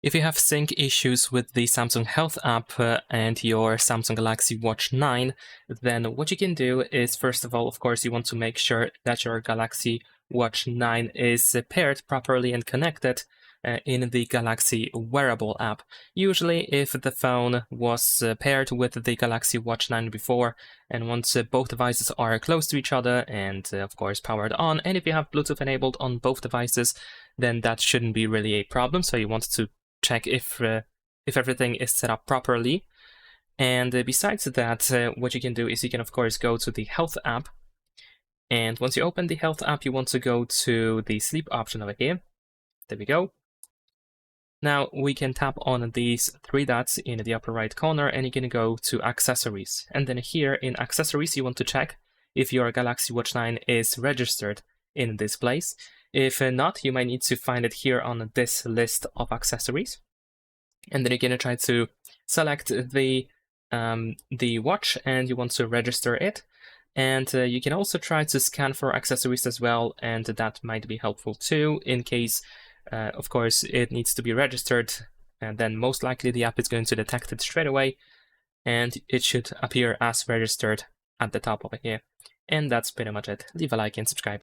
If you have sync issues with the Samsung Health app and your Samsung Galaxy Watch 9, then what you can do is, first of all, of course, you want to make sure that your Galaxy Watch 9 is paired properly and connected in the Galaxy Wearable app. Usually, if the phone was paired with the Galaxy Watch 9 before, and once both devices are close to each other and, of course, powered on, and if you have Bluetooth enabled on both devices, then that shouldn't be really a problem. So you want to check if everything is set up properly. And besides that, what you can do is you can, of course, go to the Health app. And once you open the Health app, you want to go to the Sleep option over here. There we go. Now we can tap on these three dots in the upper right corner, and you can go to Accessories. And then here in Accessories, you want to check if your Galaxy Watch 9 is registered in this place. If not, you might need to find it here on this list of accessories. And then you're going to try to select the watch, and you want to register it. And you can also try to scan for accessories as well, and that might be helpful too, in case, of course, it needs to be registered, and then most likely the app is going to detect it straight away, and it should appear as registered at the top over here. And that's pretty much it. Leave a like and subscribe.